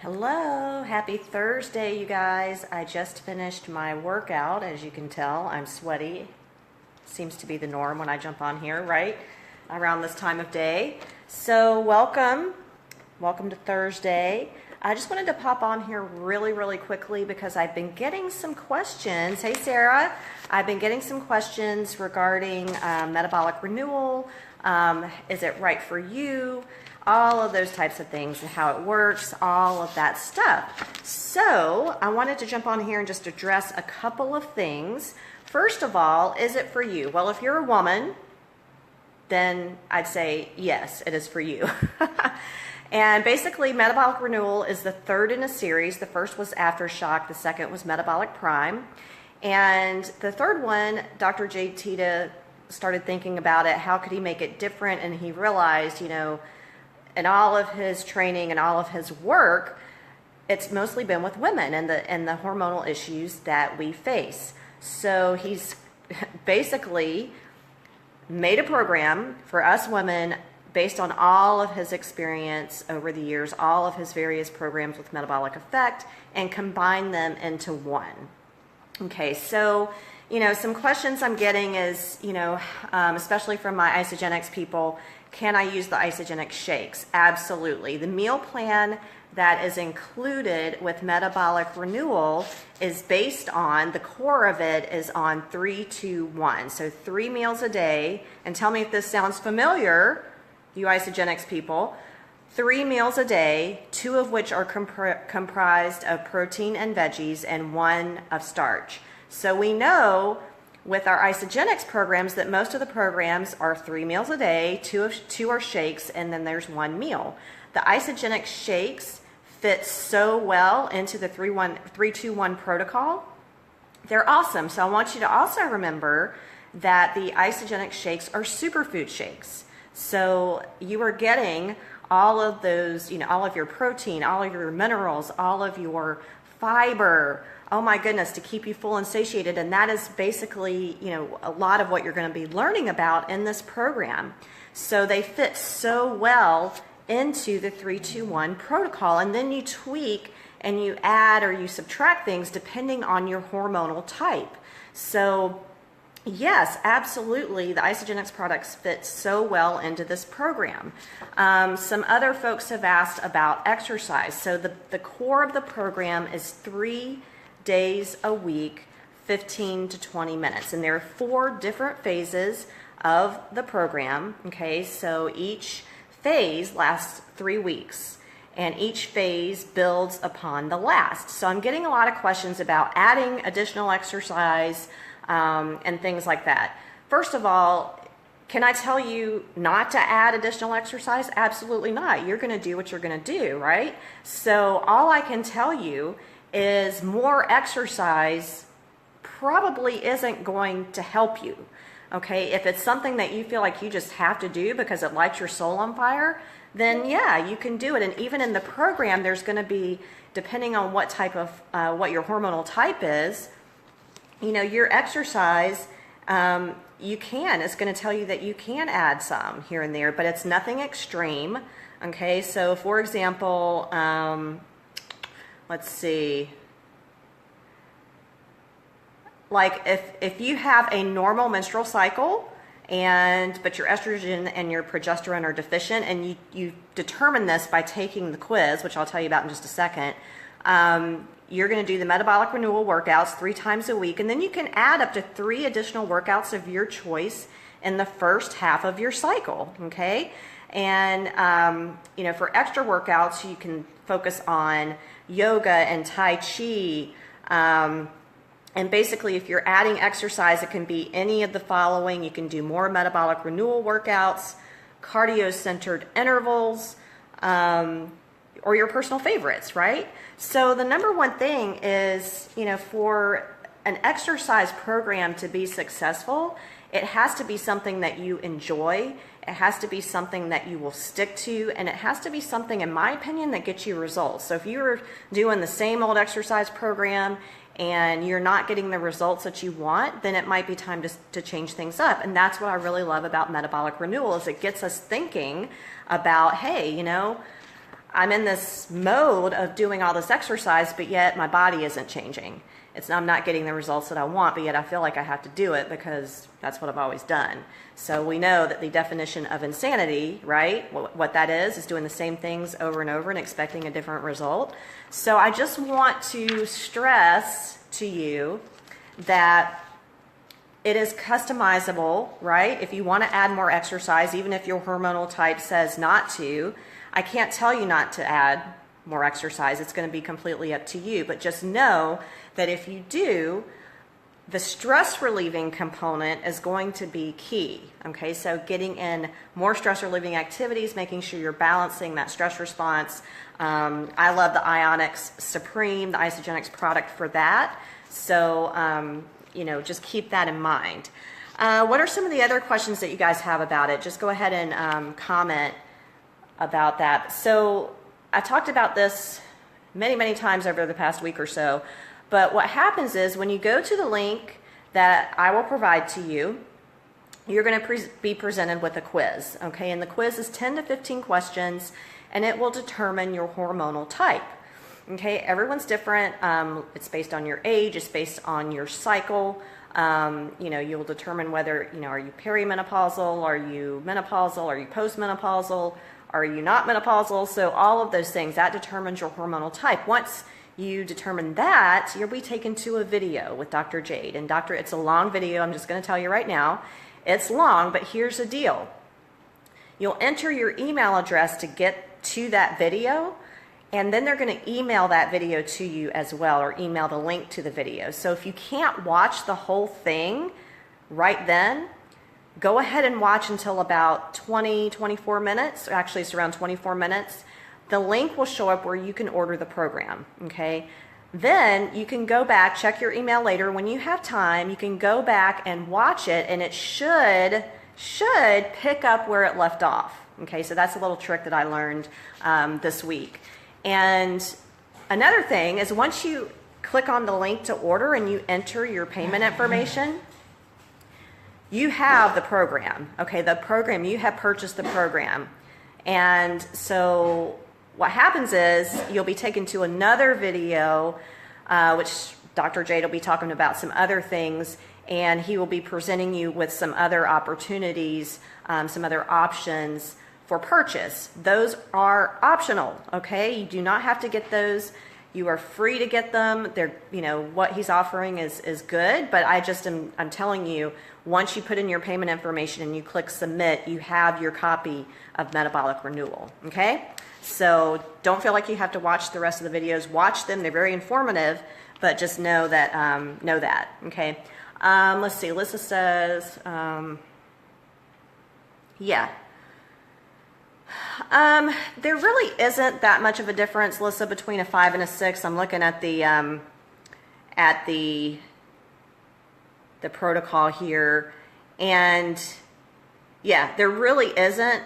Hello, happy Thursday, you guys. I just finished my workout. As you can tell, I'm sweaty. Seems to be the norm when I jump on here, right? Around this time of day. So welcome to Thursday. I just wanted to pop on here really quickly because I've been getting some questions. Hey, Sarah. I've been getting some questions regarding metabolic renewal. Is it right for you? All of those types of things and how it works, all of that stuff. So I wanted to jump on here and just address a couple of things. First of all, is it for you? Well, if you're a woman, then I'd say yes, it is for you. And basically, Metabolic Renewal is the third in a series. The first was Aftershock. The second was Metabolic Prime. And the third one, Dr. Jade Teta started thinking about it. How could he make it different? And he realized, in all of his training and all of his work, it's mostly been with women and the hormonal issues that we face. So he's basically made a program for us women based on all of his experience over the years, all of his various programs with metabolic effect, and combined them into one. Okay, so some questions I'm getting is, especially from my Isagenix people, can I use the Isagenix shakes? Absolutely. The meal plan that is included with Metabolic Renewal is based on, the core of it is on 3-2-1. So 3 meals a day, and tell me if this sounds familiar, you Isagenix people. 3 meals a day, 2 of which are comprised of protein and veggies, and 1 of starch. So we know with our Isagenix programs that most of the programs are 3 meals a day, 2 are shakes, and then there's 1 meal. The Isagenix shakes fit so well into the 3-2-1 protocol. They're awesome. So I want you to also remember that the Isagenix shakes are superfood shakes. So you are getting all of those, all of your protein, all of your minerals, all of your fiber, oh my goodness, to keep you full and satiated. And that is basically, a lot of what you're going to be learning about in this program. So they fit so well into the 3-2-1 protocol. And then you tweak and you add or you subtract things depending on your hormonal type. So yes, absolutely, the Isagenix products fit so well into this program. Some other folks have asked about exercise. So the core of the program is 3 days a week, 15 to 20 minutes. And there are 4 different phases of the program. Okay, so each phase lasts 3 weeks. And each phase builds upon the last. So I'm getting a lot of questions about adding additional exercise and things like that. First of all, can I tell you not to add additional exercise? Absolutely not. You're going to do what you're going to do, right? So all I can tell you is more exercise probably isn't going to help you. Okay, if it's something that you feel like you just have to do because it lights your soul on fire, then yeah, you can do it. And even in the program, there's going to be, depending on what type of, what your hormonal type is, your exercise, it's going to tell you that you can add some here and there, but it's nothing extreme. Okay, so for example, let's see, like if you have a normal menstrual cycle but your estrogen and your progesterone are deficient, and you determine this by taking the quiz, which I'll tell you about in just a second, you're going to do the Metabolic Renewal workouts 3 times a week, and then you can add up to 3 additional workouts of your choice in the first half of your cycle, okay? And, for extra workouts, you can focus on yoga and Tai Chi. And basically, if you're adding exercise, it can be any of the following. You can do more Metabolic Renewal workouts, cardio-centered intervals, or your personal favorites, right? So the number one thing is, for an exercise program to be successful, it has to be something that you enjoy. It has to be something that you will stick to, and it has to be something, in my opinion, that gets you results. So if you're doing the same old exercise program and you're not getting the results that you want, then it might be time to change things up. And that's what I really love about Metabolic Renewal, is it gets us thinking about, hey, I'm in this mode of doing all this exercise, but yet my body isn't changing. I'm not getting the results that I want, but yet I feel like I have to do it because that's what I've always done. So we know that the definition of insanity, right, what that is doing the same things over and over and expecting a different result. So I just want to stress to you that it is customizable, right? If you want to add more exercise, even if your hormonal type says not to, I can't tell you not to add more exercise. It's going to be completely up to you. But just know that if you do, the stress relieving component is going to be key. Okay, so getting in more stress relieving activities, making sure you're balancing that stress response. I love the Ionix Supreme, the Isagenix product for that. So, just keep that in mind. What are some of the other questions that you guys have about it? Just go ahead and comment about that. So I talked about this many, many times over the past week or so, but what happens is when you go to the link that I will provide to you, you're going to be presented with a quiz, okay? And the quiz is 10 to 15 questions, and it will determine your hormonal type, okay? Everyone's different. It's based on your age. It's based on your cycle. You'll determine whether, are you perimenopausal? Are you menopausal? Are you postmenopausal? Are you not menopausal? So all of those things, that determines your hormonal type. Once you determine that, you'll be taken to a video with Dr. Jade. And it's a long video. I'm just going to tell you right now. It's long, but here's the deal. You'll enter your email address to get to that video, and then they're going to email that video to you as well, or email the link to the video. So if you can't watch the whole thing right then, go ahead and watch until about 24 minutes. Actually, it's around 24 minutes. The link will show up where you can order the program, okay? Then you can go back, check your email later. When you have time, you can go back and watch it, and it should pick up where it left off, okay? So that's a little trick that I learned this week. And another thing is once you click on the link to order and you enter your payment information, you have the program, okay? The program, you have purchased the program. And so what happens is you'll be taken to another video, which Dr. Jade will be talking about some other things, and he will be presenting you with some other opportunities, some other options for purchase. Those are optional, okay? You do not have to get those. You are free to get them. They're, what he's offering is good, but I'm telling you, once you put in your payment information and you click submit, you have your copy of Metabolic Renewal, okay? So don't feel like you have to watch the rest of the videos. Watch them. They're very informative, but just know that, okay? Let's see. Alyssa says, yeah. There really isn't that much of a difference, Alyssa, between a 5 and a 6. I'm looking at the protocol here, and yeah, there really isn't.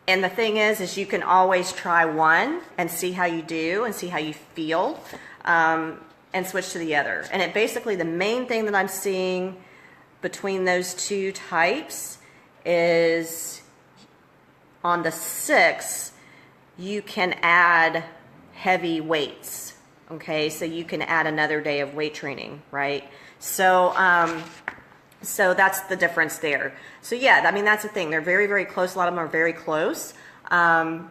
And the thing is you can always try one and see how you do and see how you feel, and switch to the other. And basically the main thing that I'm seeing between those two types is on the 6, you can add heavy weights. Okay, so you can add another day of weight training, right? So that's the difference there. So yeah, that's the thing. They're very, very close. A lot of them are very close. And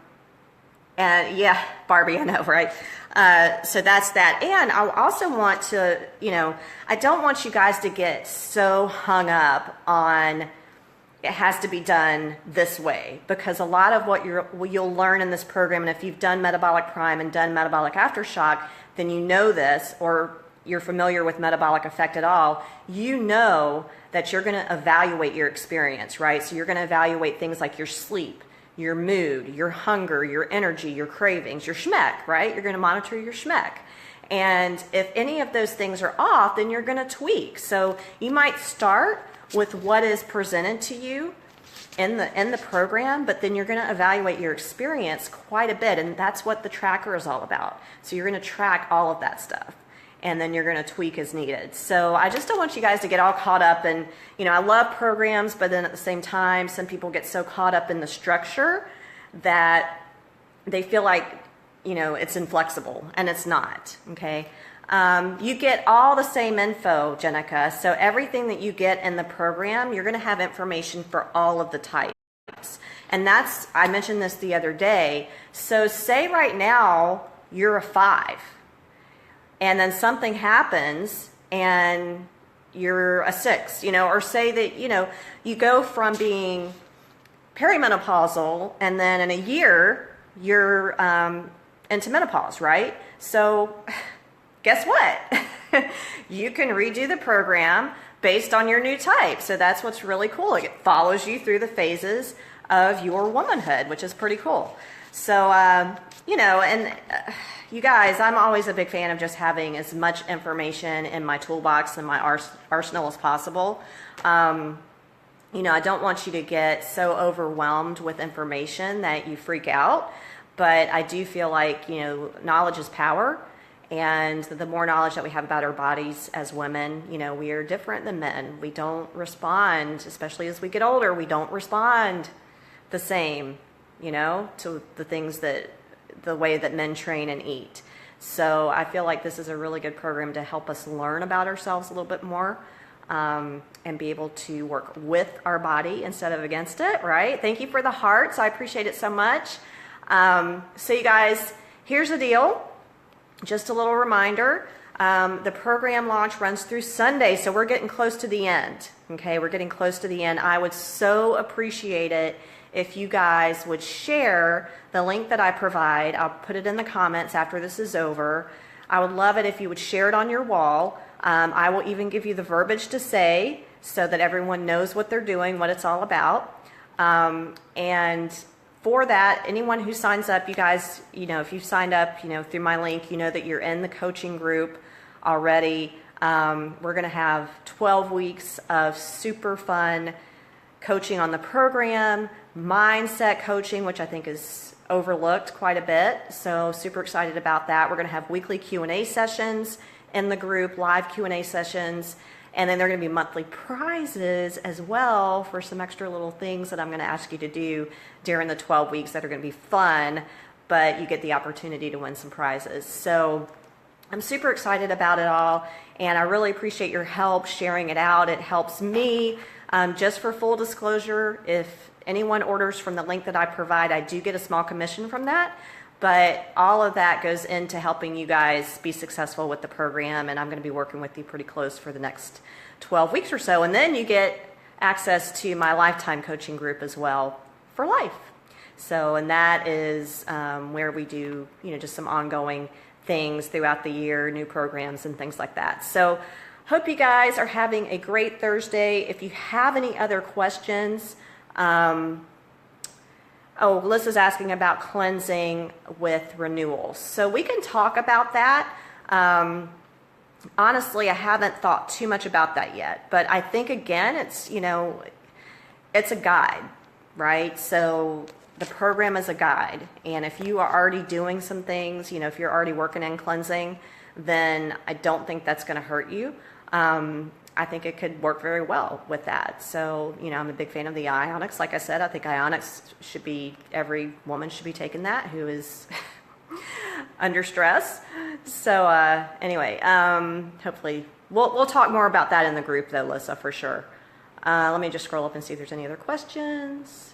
yeah, Barbie, I know, right? So that's that. And I also want to, I don't want you guys to get so hung up on it has to be done this way, because a lot of what you'll learn in this program, and if you've done Metabolic Prime and done Metabolic Aftershock, then you know this, or you're familiar with metabolic effect at all, you know that you're going to evaluate your experience, right? So you're going to evaluate things like your sleep, your mood, your hunger, your energy, your cravings, your schmeck, right? You're going to monitor your schmeck. And if any of those things are off, then you're going to tweak. So you might start with what is presented to you in the program, but then you're going to evaluate your experience quite a bit, and that's what the tracker is all about. So you're going to track all of that stuff, and then you're going to tweak as needed. So I just don't want you guys to get all caught up in, I love programs, but then at the same time, some people get so caught up in the structure that they feel like, it's inflexible, and it's not, okay? You get all the same info, Jenica. So everything that you get in the program, you're going to have information for all of the types. And I mentioned this the other day. So say right now you're a 5, and then something happens and you're a 6, or say that, you go from being perimenopausal and then in a year you're into menopause, right? So guess what? You can redo the program based on your new type. So that's what's really cool. It follows you through the phases of your womanhood, which is pretty cool. So, you guys, I'm always a big fan of just having as much information in my toolbox and my arsenal as possible. I don't want you to get so overwhelmed with information that you freak out, but I do feel like, knowledge is power. And the more knowledge that we have about our bodies as women, we are different than men. We don't respond, especially as we get older, we don't respond the same, to the things the way that men train and eat. So I feel like this is a really good program to help us learn about ourselves a little bit more, and be able to work with our body instead of against it, right? Thank you for the hearts. I appreciate it so much. So you guys, here's the deal. Just a little reminder, the program launch runs through Sunday, so we're getting close to the end, okay? We're getting close to the end. I would so appreciate it if you guys would share the link that I provide. I'll put it in the comments after this is over. I would love it if you would share it on your wall. I will even give you the verbiage to say so that everyone knows what they're doing, what it's all about. And for that, anyone who signs up, you guys, if you've signed up, through my link, that you're in the coaching group already. We're going to have 12 weeks of super fun coaching on the program, mindset coaching, which I think is overlooked quite a bit. So super excited about that. We're going to have weekly Q&A sessions in the group, live Q&A sessions. And then there are going to be monthly prizes as well for some extra little things that I'm going to ask you to do during the 12 weeks that are going to be fun, but you get the opportunity to win some prizes. So I'm super excited about it all, and I really appreciate your help sharing it out. It helps me. Just for full disclosure, if anyone orders from the link that I provide, I do get a small commission from that. But all of that goes into helping you guys be successful with the program, and I'm going to be working with you pretty close for the next 12 weeks or so. And then you get access to my lifetime coaching group as well for life. So, and that is where we do, just some ongoing things throughout the year, new programs and things like that. So, hope you guys are having a great Thursday. If you have any other questions, Melissa's asking about cleansing with renewals. So we can talk about that. Honestly, I haven't thought too much about that yet, but I think again, it's a guide, right? So the program is a guide, and if you are already doing some things, if you're already working in cleansing, then I don't think that's going to hurt you. I think it could work very well with that. So, I'm a big fan of the ionics. Like I said, I think ionics every woman should be taking that who is under stress. So, anyway, hopefully we'll talk more about that in the group though, Lissa, for sure. Let me just scroll up and see if there's any other questions.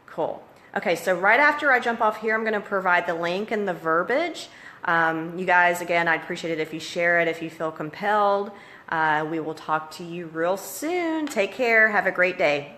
Cool. Okay, so right after I jump off here, I'm going to provide the link and the verbiage. You guys, again, I'd appreciate it if you share it, if you feel compelled. We will talk to you real soon. Take care. Have a great day.